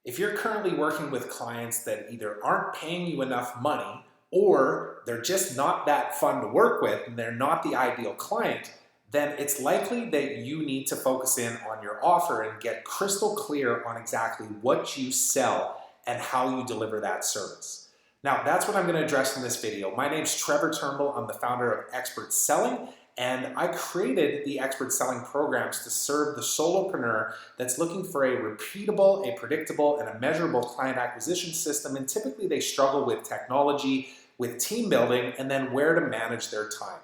If you're currently working with clients that either aren't paying you enough money or they're just not that fun to work with and they're not the ideal client, then it's likely that you need to focus in on your offer and get crystal clear on exactly what you sell and how you deliver that service. Now, that's what I'm going to address in this video. My name's Trevor Turnbull. I'm the founder of Expert Selling, and I created the Expert Selling programs to serve the solopreneur that's looking for a repeatable, a predictable, and a measurable client acquisition system. And typically they struggle with technology, with team building, and then where to manage their time.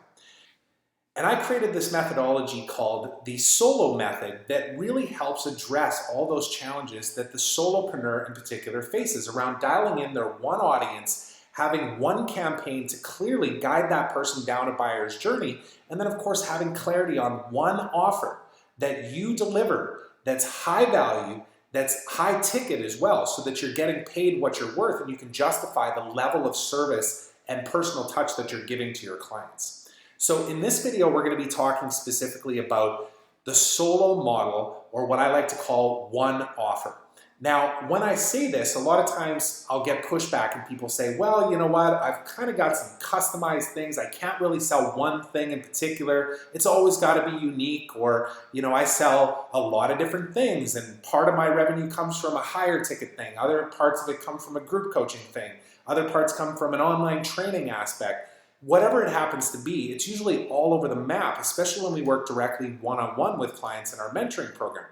And I created this methodology called the solo method that really helps address all those challenges that the solopreneur in particular faces around dialing in their one audience, having one campaign to clearly guide that person down a buyer's journey, and then of course having clarity on one offer that you deliver that's high value, that's high ticket as well, so that you're getting paid what you're worth and you can justify the level of service and personal touch that you're giving to your clients. So in this video, we're going to be talking specifically about the solo model, or what I like to call one offer. Now, when I say this, a lot of times I'll get pushback and people say, well, you know what, I've kind of got some customized things. I can't really sell one thing in particular. It's always got to be unique, or, you know, I sell a lot of different things and part of my revenue comes from a higher ticket thing. Other parts of it come from a group coaching thing. Other parts come from an online training aspect. Whatever it happens to be, it's usually all over the map, especially when we work directly one-on-one with clients in our mentoring program.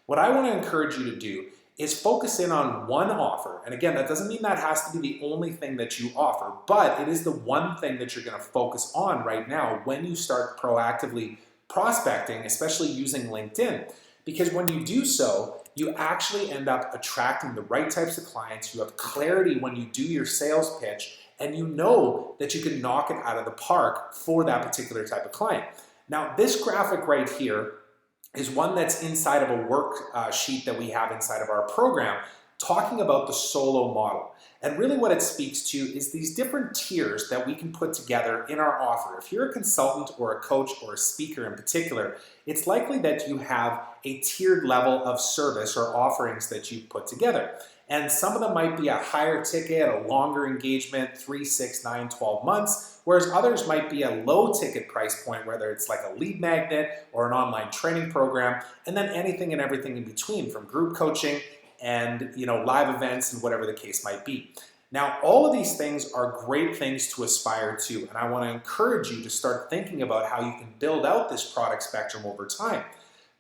What I want to encourage you to do is focus in on one offer. And again, that doesn't mean that has to be the only thing that you offer, but it is the one thing that you're going to focus on right now when you start proactively prospecting, especially using LinkedIn. Because when you do so, you actually end up attracting the right types of clients. You have clarity when you do your sales pitch, and you know that you can knock it out of the park for that particular type of client. Now, this graphic right here is one that's inside of a worksheet that we have inside of our program, talking about the solo model. And really what it speaks to is these different tiers that we can put together in our offer. If you're a consultant or a coach or a speaker in particular, it's likely that you have a tiered level of service or offerings that you put together. And some of them might be a higher ticket, a longer engagement, 3, 6, 9, 12 months, whereas others might be a low ticket price point, whether it's like a lead magnet or an online training program, and then anything and everything in between, from group coaching and live events and whatever the case might be. Now, all of these things are great things to aspire to, and I want to encourage you to start thinking about how you can build out this product spectrum over time.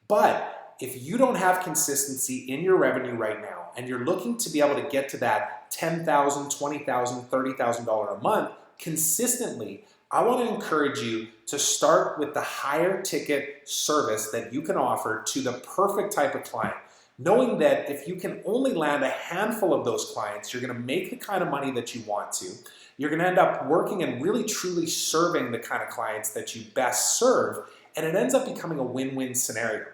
But if you don't have consistency in your revenue right now, and you're looking to be able to get to that $10,000, $20,000, $30,000 a month consistently, I want to encourage you to start with the higher ticket service that you can offer to the perfect type of client, knowing that if you can only land a handful of those clients, you're going to make the kind of money that you want to. You're going to end up working and really truly serving the kind of clients that you best serve, and it ends up becoming a win-win scenario.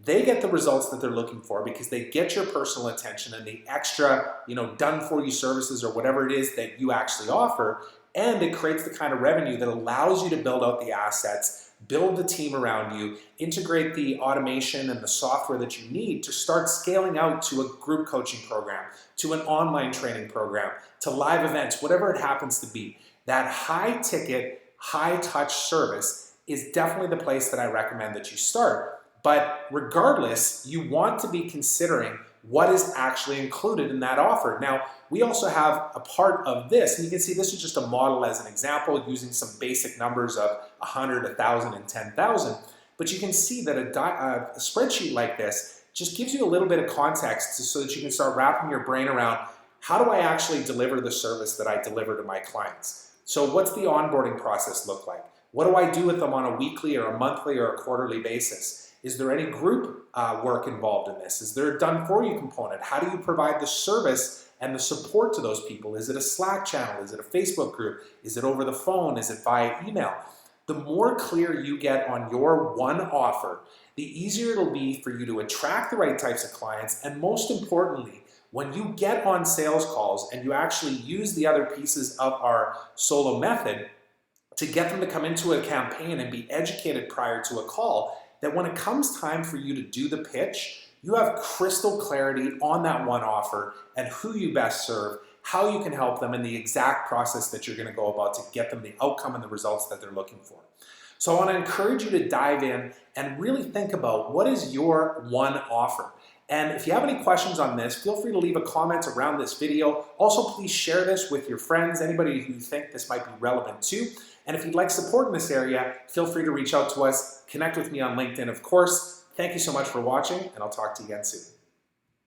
They get the results that they're looking for because they get your personal attention and the extra, done-for-you services or whatever it is that you actually offer, and it creates the kind of revenue that allows you to build out the assets, build the team around you, integrate the automation and the software that you need to start scaling out to a group coaching program, to an online training program, to live events, whatever it happens to be. That high-ticket, high-touch service is definitely the place that I recommend that you start. But regardless, you want to be considering what is actually included in that offer. Now, we also have a part of this, and you can see this is just a model as an example using some basic numbers of 100, 1,000, and 10,000. But you can see that a spreadsheet like this just gives you a little bit of context so that you can start wrapping your brain around, how do I actually deliver the service that I deliver to my clients? So what's the onboarding process look like? What do I do with them on a weekly or a monthly or a quarterly basis? Is there any group work involved in this? Is there a done-for-you component? How do you provide the service and the support to those people? Is it a Slack channel? Is it a Facebook group? Is it over the phone? Is it via email? The more clear you get on your one offer, the easier it'll be for you to attract the right types of clients, and most importantly, when you get on sales calls and you actually use the other pieces of our solo method to get them to come into a campaign and be educated prior to a call, that when it comes time for you to do the pitch, you have crystal clarity on that one offer and who you best serve, how you can help them, and the exact process that you're going to go about to get them the outcome and the results that they're looking for. So I want to encourage you to dive in and really think about what is your one offer. And if you have any questions on this, feel free to leave a comment around this video. Also, please share this with your friends, anybody who you think this might be relevant to. And if you'd like support in this area, feel free to reach out to us, connect with me on LinkedIn, of course. Thank you so much for watching, and I'll talk to you again soon.